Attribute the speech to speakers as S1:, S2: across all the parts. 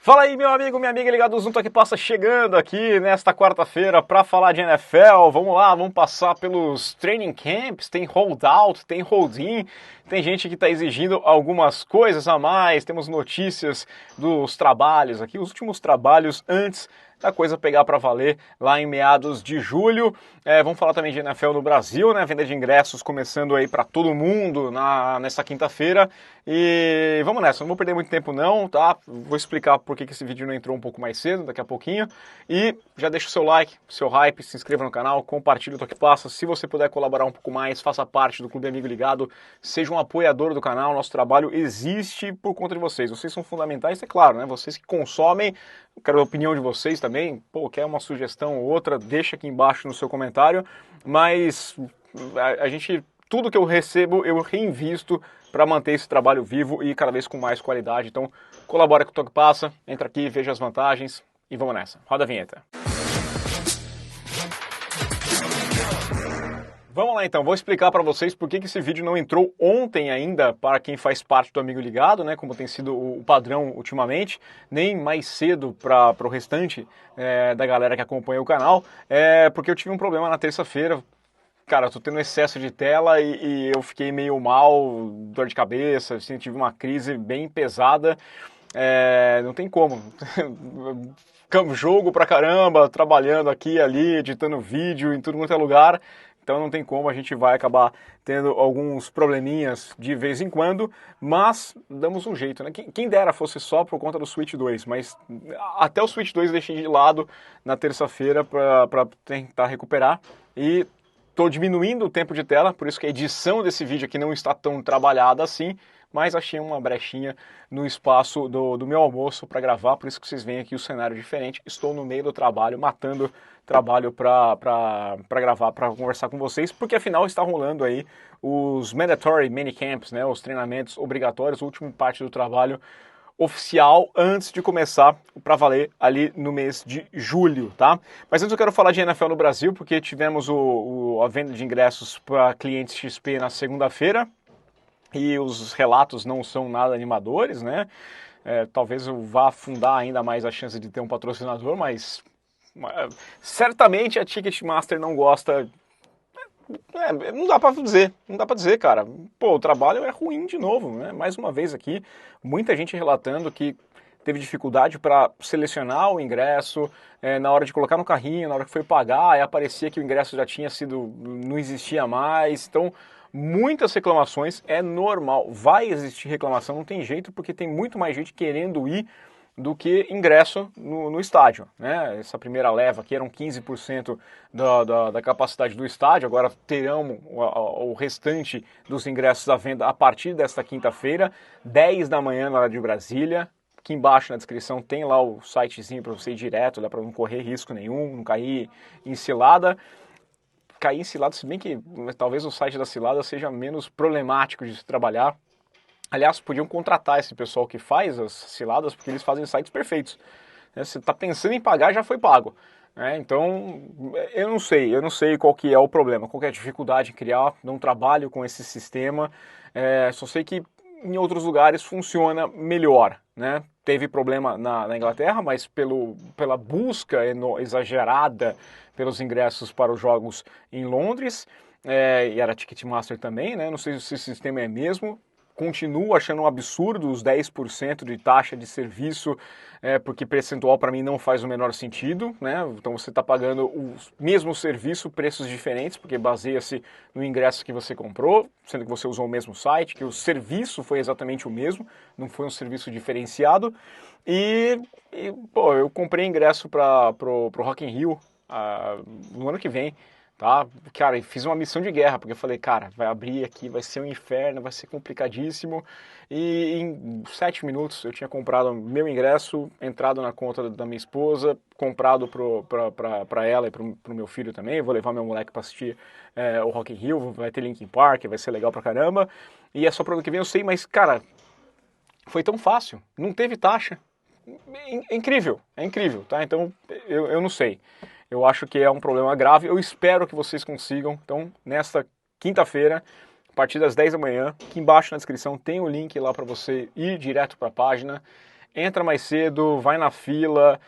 S1: Fala aí, meu amigo, minha amiga ligado junto aqui, passa chegando aqui nesta quarta-feira para falar de NFL. Vamos lá, vamos passar pelos training camps, tem holdout, tem hold-in, tem gente que está exigindo algumas coisas a mais, temos notícias dos trabalhos aqui, os últimos trabalhos antes da coisa pegar para valer lá em meados de julho. Vamos falar também de NFL no Brasil, né? Venda de ingressos começando aí para todo mundo nessa quinta-feira. E vamos nessa, não vou perder muito tempo não, tá? Vou explicar por que esse vídeo não entrou um pouco mais cedo, daqui a pouquinho. E já deixa o seu like, seu hype, se inscreva no canal, compartilhe o Toque Passa. Se você puder colaborar um pouco mais, faça parte do Clube Amigo Ligado, seja um apoiador do canal. Nosso trabalho existe por conta de vocês. Vocês são fundamentais, é claro, né? Vocês que consomem, quero a opinião de vocês também. Pô, quer uma sugestão ou outra, deixa aqui embaixo no seu comentário. Mas a gente, tudo que eu recebo, eu reinvisto para manter esse trabalho vivo e cada vez com mais qualidade. Então, colabora com o Toque Passa, entra aqui, veja as vantagens e vamos nessa. Roda a vinheta. Vamos lá então, vou explicar para vocês por que esse vídeo não entrou ontem ainda para quem faz parte do Amigo Ligado, né, como tem sido o padrão ultimamente, nem mais cedo para o restante da galera que acompanha o canal, porque eu tive um problema na terça-feira. Cara, eu tô tendo excesso de tela e eu fiquei meio mal, dor de cabeça, assim, tive uma crise bem pesada, não tem como. Jogo pra caramba, trabalhando aqui e ali, editando vídeo em tudo quanto é lugar, então não tem como, a gente vai acabar tendo alguns probleminhas de vez em quando, mas damos um jeito, né? Quem dera fosse só por conta do Switch 2, mas até o Switch 2 eu deixei de lado na terça-feira para tentar recuperar e estou diminuindo o tempo de tela, por isso que a edição desse vídeo aqui não está tão trabalhada assim, mas achei uma brechinha no espaço do meu almoço para gravar, por isso que vocês veem aqui o cenário diferente. Estou no meio do trabalho, matando trabalho para gravar, para conversar com vocês, porque afinal está rolando aí os Mandatory Minicamps, né, os treinamentos obrigatórios, a última parte do trabalho oficial antes de começar para valer ali no mês de julho, tá? Mas antes eu quero falar de NFL no Brasil, porque tivemos a venda de ingressos para clientes XP na segunda-feira e os relatos não são nada animadores, né? Talvez eu vá afundar ainda mais a chance de ter um patrocinador, mas certamente a Ticketmaster não gosta. Não dá pra dizer, cara. Pô, o trabalho é ruim de novo, né? Mais uma vez aqui, muita gente relatando que teve dificuldade para selecionar o ingresso, na hora de colocar no carrinho, na hora que foi pagar, aparecia que o ingresso já tinha sido, não existia mais, então muitas reclamações, é normal, vai existir reclamação, não tem jeito, porque tem muito mais gente querendo ir do que ingresso no estádio, né? Essa primeira leva aqui eram 15% da capacidade do estádio, agora terão o restante dos ingressos à venda a partir desta quinta-feira, 10 da manhã na hora de Brasília. Aqui embaixo na descrição tem lá o sitezinho para você ir direto, dá para não correr risco nenhum, não cair em cilada. Cair em cilada, se bem que talvez o site da cilada seja menos problemático de se trabalhar. Aliás, podiam contratar esse pessoal que faz as ciladas, porque eles fazem sites perfeitos. Você está pensando em pagar, já foi pago. Então, eu não sei qual que é o problema, qual que é a dificuldade em criar, não trabalho com esse sistema, só sei que em outros lugares funciona melhor, né? Teve problema na Inglaterra, mas pela busca exagerada pelos ingressos para os jogos em Londres, e era Ticketmaster também, né? Não sei se o sistema é mesmo. Continuo achando um absurdo os 10% de taxa de serviço, porque percentual para mim não faz o menor sentido, né? Então você está pagando o mesmo serviço, preços diferentes, porque baseia-se no ingresso que você comprou, sendo que você usou o mesmo site, que o serviço foi exatamente o mesmo, não foi um serviço diferenciado. Pô, eu comprei ingresso para o Rock in Rio no ano que vem. Tá? Cara, fiz uma missão de guerra, porque eu falei, cara, vai abrir aqui, vai ser um inferno, vai ser complicadíssimo. E em 7 minutos eu tinha comprado meu ingresso, entrado na conta da minha esposa, comprado para ela e pro meu filho também. Vou levar meu moleque para assistir o Rock in Rio, vai ter Linkin Park, vai ser legal pra caramba. E é só pro ano que vem, eu sei, mas, cara, foi tão fácil, não teve taxa. É incrível, tá? Então, eu não sei. Eu acho que é um problema grave, eu espero que vocês consigam. Então, nesta quinta-feira, a partir das 10 da manhã, aqui embaixo na descrição tem o link lá para você ir direto para a página entra mais cedo, vai na fila,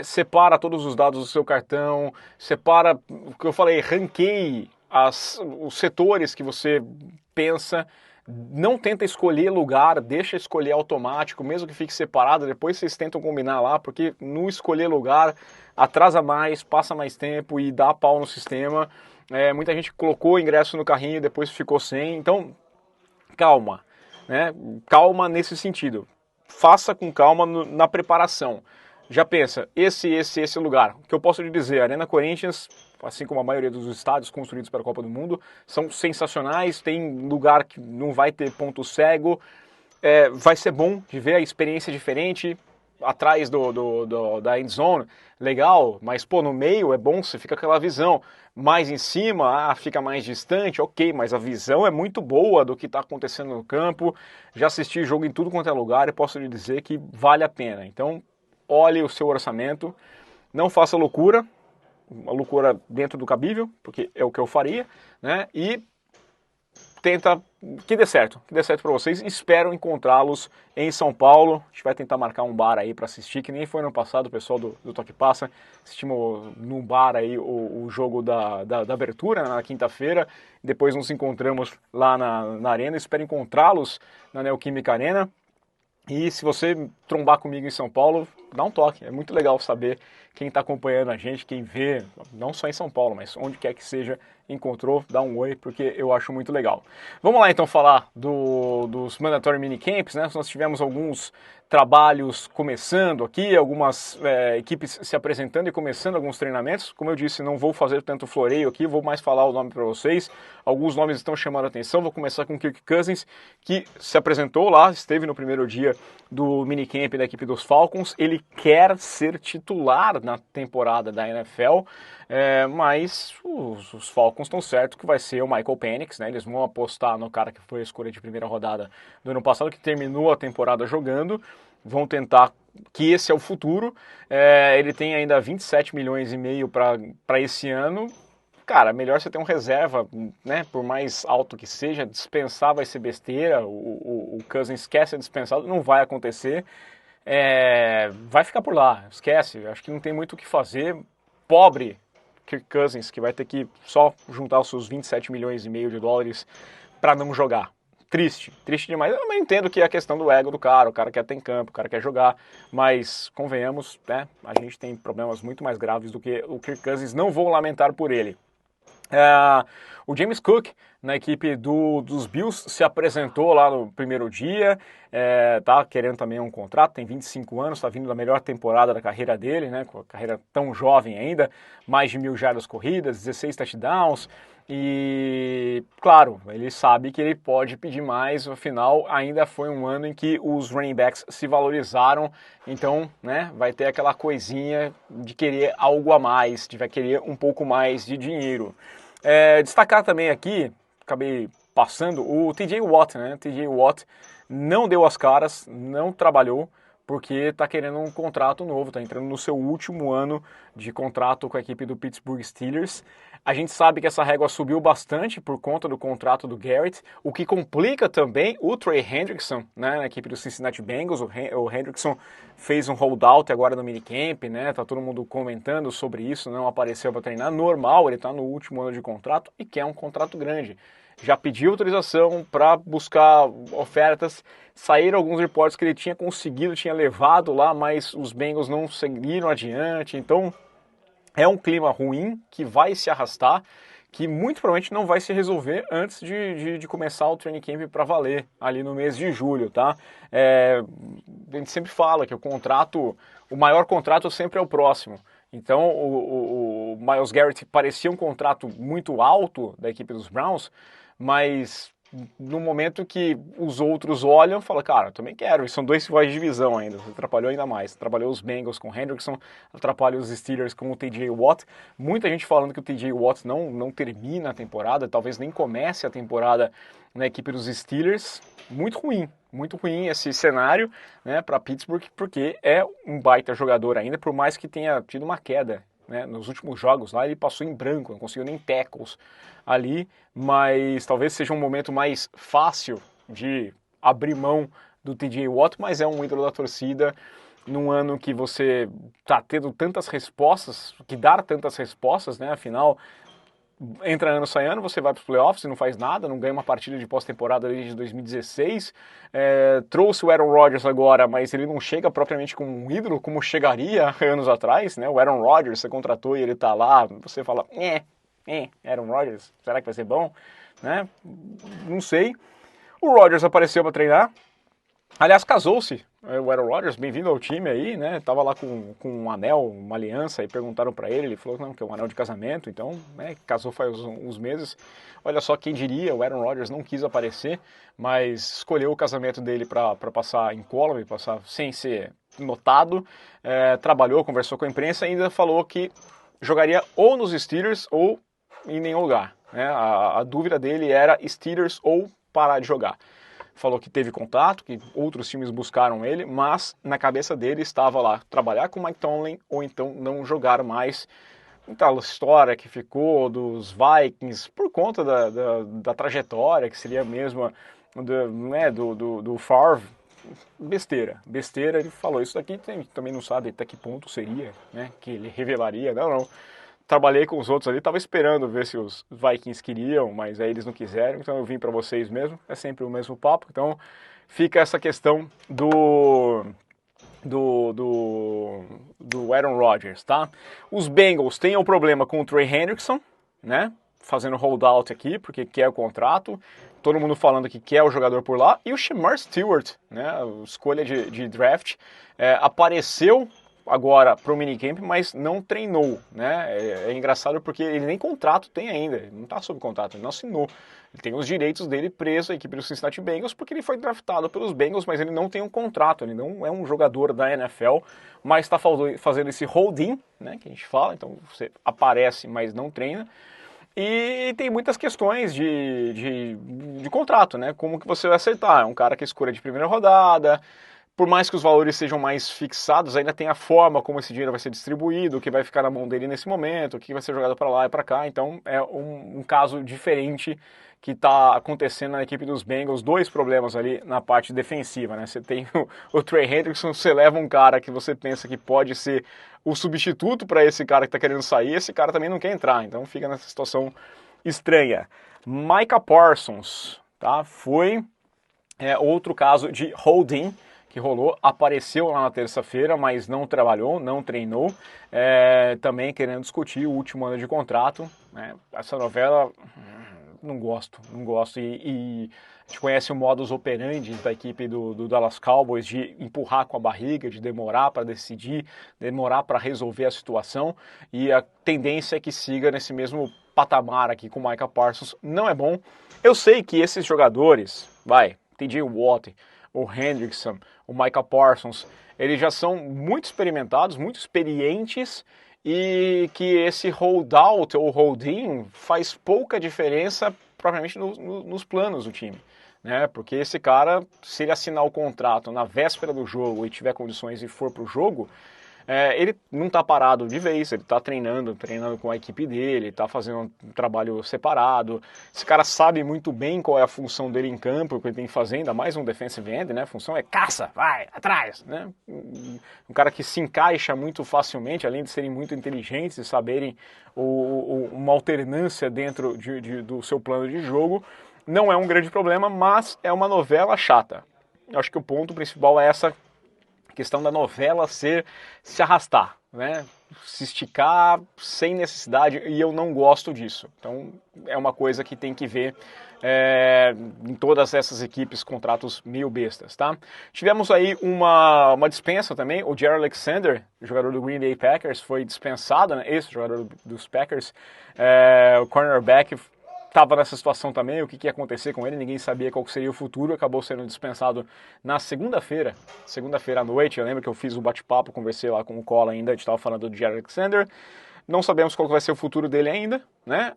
S1: separa todos os dados do seu cartão, separa, o que eu falei, ranqueie os setores que você pensa, não tenta escolher lugar, deixa escolher automático, mesmo que fique separado, depois vocês tentam combinar lá, porque no escolher lugar atrasa mais, passa mais tempo e dá pau no sistema. Muita gente colocou o ingresso no carrinho e depois ficou sem, então calma, né? Calma nesse sentido. Faça com calma na preparação. Já pensa, esse lugar. O que eu posso lhe dizer, a Arena Corinthians, assim como a maioria dos estádios construídos para a Copa do Mundo, são sensacionais, tem lugar que não vai ter ponto cego, vai ser bom de ver a experiência diferente, atrás da end zone, legal, mas pô, no meio é bom, você fica com aquela visão. Mais em cima, fica mais distante, ok, mas a visão é muito boa do que está acontecendo no campo. Já assisti jogo em tudo quanto é lugar e posso lhe dizer que vale a pena. Então, olhe o seu orçamento, não faça loucura, uma loucura dentro do cabível, porque é o que eu faria, né? E tenta que dê certo para vocês. Espero encontrá-los em São Paulo. A gente vai tentar marcar um bar aí para assistir, que nem foi no passado, o pessoal do Toque Passa. Assistimos num bar aí o jogo da abertura, na quinta-feira. Depois nos encontramos lá na Arena. Espero encontrá-los na Neoquímica Arena. E se você trombar comigo em São Paulo, dá um toque. É muito legal saber quem está acompanhando a gente, quem vê, não só em São Paulo, mas onde quer que seja, encontrou, dá um oi, porque eu acho muito legal. Vamos lá então falar dos Mandatory Minicamps, né? Nós tivemos alguns trabalhos começando aqui, algumas equipes se apresentando e começando alguns treinamentos. Como eu disse, não vou fazer tanto floreio aqui, vou mais falar o nome para vocês. Alguns nomes estão chamando a atenção, vou começar com o Kirk Cousins, que se apresentou lá, esteve no primeiro dia do minicamp da equipe dos Falcons. Ele quer ser titular na temporada da NFL, mas os Falcons estão certos que vai ser o Michael Penix, né? Eles vão apostar no cara que foi a escolha de primeira rodada do ano passado, que terminou a temporada jogando, vão tentar que esse é o futuro. Ele tem ainda 27 milhões e meio para esse ano. Cara, melhor você ter um reserva, né? Por mais alto que seja, dispensar vai ser besteira. O Cousins esquece dispensado, não vai acontecer. Vai ficar por lá, esquece. Acho que não tem muito o que fazer. Pobre Kirk Cousins, que vai ter que só juntar os seus 27 milhões e meio de dólares para não jogar. Triste demais. Eu também entendo que é a questão do ego do cara, o cara quer ter em campo, o cara quer jogar, mas convenhamos, né? A gente tem problemas muito mais graves do que o Kirk Cousins, não vou lamentar por ele. O James Cook, na equipe dos Bills, se apresentou lá no primeiro dia, tá querendo também um contrato, tem 25 anos, está vindo da melhor temporada da carreira dele, né, com a carreira tão jovem ainda, mais de 1.000 jardas corridas, 16 touchdowns, e claro, ele sabe que ele pode pedir mais, afinal ainda foi um ano em que os running backs se valorizaram, então, né, vai ter aquela coisinha de querer algo a mais, de vai querer um pouco mais de dinheiro. Destacar também aqui, acabei passando, o TJ Watt, né? TJ Watt não deu as caras, não trabalhou, porque está querendo um contrato novo, está entrando no seu último ano de contrato com a equipe do Pittsburgh Steelers. A gente sabe que essa régua subiu bastante por conta do contrato do Garrett, o que complica também o Trey Hendrickson, né, na equipe do Cincinnati Bengals. O Hendrickson fez um holdout agora no minicamp, né, tá todo mundo comentando sobre isso, não apareceu para treinar, normal, ele está no último ano de contrato e quer um contrato grande. Já pediu autorização para buscar ofertas, saíram alguns reportes que ele tinha conseguido, tinha levado lá, mas os Bengals não seguiram adiante, então é um clima ruim que vai se arrastar, que muito provavelmente não vai se resolver antes de começar o training camp para valer, ali no mês de julho, tá? A gente sempre fala que o maior contrato sempre é o próximo. Então o Myles Garrett parecia um contrato muito alto da equipe dos Browns, mas no momento que os outros olham, falam, cara, eu também quero. E são dois rivais de divisão ainda, atrapalhou ainda mais. Atrapalhou os Bengals com o Hendrickson, atrapalhou os Steelers com o TJ Watt. Muita gente falando que o TJ Watt não termina a temporada, talvez nem comece a temporada na equipe dos Steelers. Muito ruim esse cenário, né, para Pittsburgh, porque é um baita jogador ainda, por mais que tenha tido uma queda, né, nos últimos jogos lá ele passou em branco, não conseguiu nem tackles ali, mas talvez seja um momento mais fácil de abrir mão do TJ Watt, mas é um ídolo da torcida num ano que você tá tendo tantas respostas, que dar tantas respostas, né? Afinal, entra ano, sai ano, você vai para os playoffs e não faz nada, não ganha uma partida de pós-temporada desde 2016. Trouxe o Aaron Rodgers agora, mas ele não chega propriamente como um ídolo, como chegaria anos atrás, né? O Aaron Rodgers, você contratou e ele tá lá, você fala, Aaron Rodgers, será que vai ser bom? Né? Não sei. O Rodgers apareceu para treinar. Aliás, casou-se. O Aaron Rodgers, bem-vindo ao time aí, né? Tava lá com um anel, uma aliança, e perguntaram para ele falou não, que é um anel de casamento, então, né, casou faz uns meses. Olha só, quem diria, o Aaron Rodgers não quis aparecer, mas escolheu o casamento dele para passar incólume, passar sem ser notado, trabalhou, conversou com a imprensa e ainda falou que jogaria ou nos Steelers ou em nenhum lugar, né? A dúvida dele era Steelers ou parar de jogar. Falou que teve contato, que outros times buscaram ele, mas na cabeça dele estava lá, trabalhar com o Mike Tomlin ou então não jogar mais. Então, a história que ficou dos Vikings, por conta da trajetória, que seria a mesma do Favre, besteira, ele falou isso daqui, também não sabe até que ponto seria, né, que ele revelaria, não. Trabalhei com os outros ali, estava esperando ver se os Vikings queriam, mas aí eles não quiseram, então eu vim para vocês mesmo, é sempre o mesmo papo. Então fica essa questão do Aaron Rodgers, tá? Os Bengals têm um problema com o Trey Hendrickson, né? Fazendo holdout aqui, porque quer o contrato, todo mundo falando que quer o jogador por lá, e o Shamar Stewart, né? A escolha de draft, apareceu agora para o minicamp, mas não treinou, né? É engraçado porque ele nem contrato tem ainda, ele não está sob contrato, ele não assinou. Ele tem os direitos dele preso à equipe do Cincinnati Bengals porque ele foi draftado pelos Bengals, mas ele não tem um contrato, ele não é um jogador da NFL, mas está fazendo esse hold-in, né, que a gente fala, então você aparece, mas não treina. E tem muitas questões de contrato, né? Como que você vai acertar? É um cara que é escolha de primeira rodada. Por mais que os valores sejam mais fixados, ainda tem a forma como esse dinheiro vai ser distribuído, o que vai ficar na mão dele nesse momento, o que vai ser jogado para lá e para cá. Então é um caso diferente que está acontecendo na equipe dos Bengals. Dois problemas ali na parte defensiva, né? Você tem o Trey Hendrickson, você leva um cara que você pensa que pode ser o substituto para esse cara que está querendo sair, esse cara também não quer entrar, então fica nessa situação estranha. Micah Parsons, tá? Foi outro caso de holding que rolou, apareceu lá na terça-feira, mas não trabalhou, não treinou, também querendo discutir o último ano de contrato, né? Essa novela, não gosto, e a gente conhece o modus operandi da equipe do Dallas Cowboys de empurrar com a barriga, de demorar para decidir, demorar para resolver a situação, e a tendência é que siga nesse mesmo patamar aqui com o Micah Parsons, não é bom. Eu sei que esses jogadores, TJ Watt, o Hendrickson, o Micah Parsons, eles já são muito experimentados, muito experientes, e que esse holdout ou hold-in faz pouca diferença propriamente nos planos do time, né? Porque esse cara, se ele assinar o contrato na véspera do jogo e tiver condições e for para o jogo, ele não está parado de vez, ele está treinando com a equipe dele, está fazendo um trabalho separado. Esse cara sabe muito bem qual é a função dele em campo, o que ele tem que fazer, ainda mais um defensive end, né? A função é caça, vai, atrás, né? Um cara que se encaixa muito facilmente, além de serem muito inteligentes e saberem uma alternância dentro do seu plano de jogo. Não é um grande problema, mas é uma novela chata. Eu acho que o ponto principal é essa questão da novela se arrastar, né? Se esticar sem necessidade, e eu não gosto disso. Então é uma coisa que tem que ver em todas essas equipes, contratos meio bestas, tá? Tivemos aí uma dispensa também, o Jaire Alexander, jogador do Green Bay Packers, foi dispensado, né? Esse jogador dos Packers, o cornerback, estava nessa situação também, o que ia acontecer com ele, ninguém sabia qual seria o futuro, acabou sendo dispensado na segunda-feira à noite. Eu lembro que eu fiz um bate-papo, conversei lá com o Cola ainda, a gente estava falando do Jaire Alexander, não sabemos qual vai ser o futuro dele ainda, né?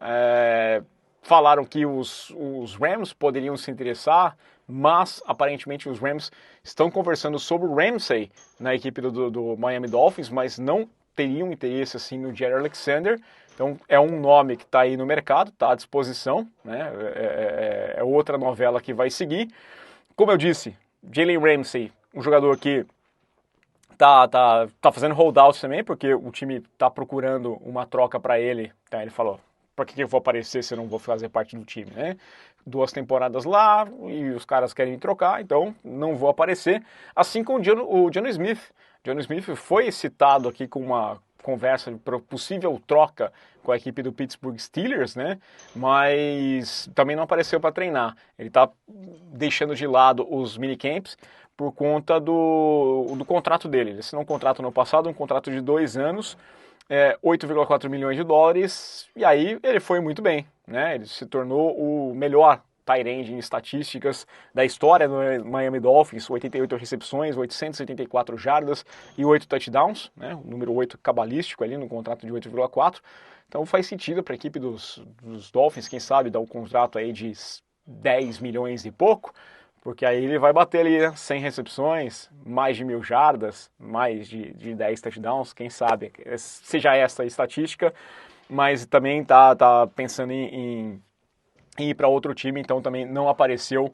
S1: Falaram que os Rams poderiam se interessar, mas aparentemente os Rams estão conversando sobre o Ramsey na equipe do Miami Dolphins, mas não teriam interesse assim no Jaire Alexander. Então é um nome que está aí no mercado, está à disposição, né? É outra novela que vai seguir. Como eu disse, Jalen Ramsey, um jogador que tá fazendo holdout também, porque o time tá procurando uma troca para ele. Então ele falou, para que eu vou aparecer se eu não vou fazer parte do time, né? 2 temporadas lá e os caras querem me trocar, então não vou aparecer. Assim como o Jonnu Smith. Jonnu Smith foi citado aqui com uma conversa para possível troca com a equipe do Pittsburgh Steelers, né? Mas também não apareceu para treinar. Ele está deixando de lado os minicamps por conta do contrato dele. Ele assinou um contrato no passado, um contrato de 2 anos, 8,4 milhões de dólares, e aí ele foi muito bem, né? Ele se tornou o melhor tight end em estatísticas da história do Miami Dolphins, 88 recepções, 884 jardas e 8 touchdowns, né? O número 8 cabalístico ali no contrato de 8,4. Então faz sentido para a equipe dos Dolphins, quem sabe, dar um contrato aí de 10 milhões e pouco, porque aí ele vai bater ali, né, 100 recepções, mais de 1.000 jardas, mais de 10 touchdowns, quem sabe, seja essa a estatística, mas também tá pensando em ir para outro time, então também não apareceu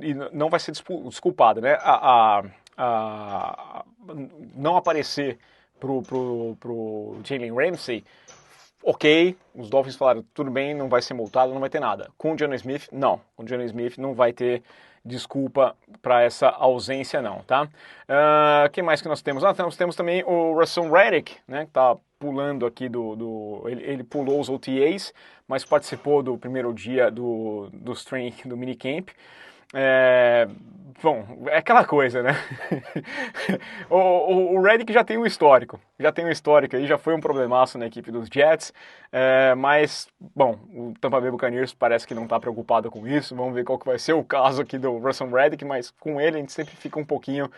S1: e não vai ser desculpado, né? Não aparecer pro Jalen Ramsey, ok, os Dolphins falaram, tudo bem, não vai ser multado, não vai ter nada. Com o Jonnu Smith, não. Com o Jonnu Smith não vai ter desculpa para essa ausência, não, tá? Quem mais que nós temos? Nós temos também o Russell Reddick, né, que tá pulando aqui ele pulou os OTAs, mas participou do primeiro dia do strength, do minicamp. Bom, é aquela coisa, né? o Reddick já tem um histórico aí, já foi um problemaço na equipe dos Jets, mas, bom, o Tampa Bay Buccaneers parece que não está preocupado com isso. Vamos ver qual que vai ser o caso aqui do Russell Reddick, mas com ele a gente sempre fica um pouquinho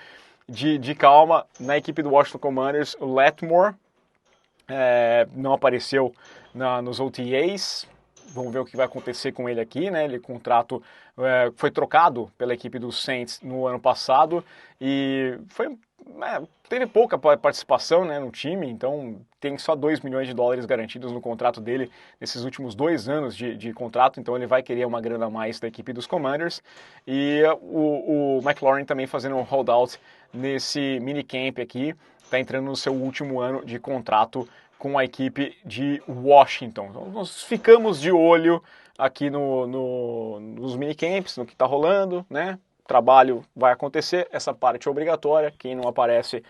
S1: de calma. Na equipe do Washington Commanders, o Lattimore não apareceu nos OTAs. Vamos ver o que vai acontecer com ele aqui, né? Ele contrato foi trocado pela equipe dos Saints no ano passado e teve pouca participação, né, no time, então tem só 2 milhões de dólares garantidos no contrato dele nesses últimos 2 anos de contrato, então ele vai querer uma grana a mais da equipe dos Commanders. E o McLaurin também fazendo um holdout nesse minicamp aqui, está entrando no seu último ano de contrato com a equipe de Washington. Então, nós ficamos de olho aqui nos minicamps, no que está rolando, né? Trabalho vai acontecer, essa parte é obrigatória, quem não aparece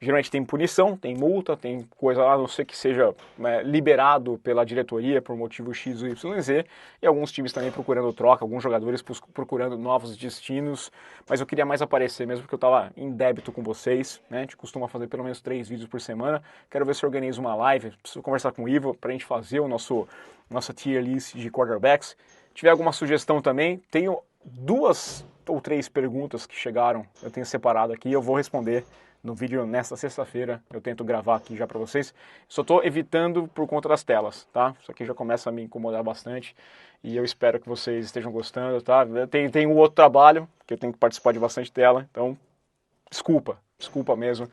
S1: geralmente tem punição, tem multa, tem coisa lá, a não ser que seja liberado pela diretoria por motivo X, Y, Z, e alguns times também procurando troca, alguns jogadores procurando novos destinos, mas eu queria mais aparecer mesmo porque eu estava em débito com vocês, né? A gente costuma fazer pelo menos 3 vídeos por semana, quero ver se eu organizo uma live, preciso conversar com o Ivo para a gente fazer nossa tier list de quarterbacks. Se tiver alguma sugestão também, tenho 2 ou 3 perguntas que chegaram, eu tenho separado aqui, eu vou responder no vídeo nesta sexta-feira. Eu tento gravar aqui já para vocês. Só estou evitando por conta das telas, tá? Isso aqui já começa a me incomodar bastante e eu espero que vocês estejam gostando, tá? Tem um outro trabalho que eu tenho que participar de bastante tela, então desculpa mesmo.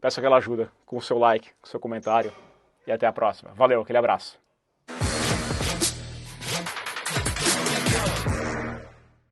S1: Peço aquela ajuda com o seu like, com o seu comentário e até a próxima. Valeu, aquele abraço.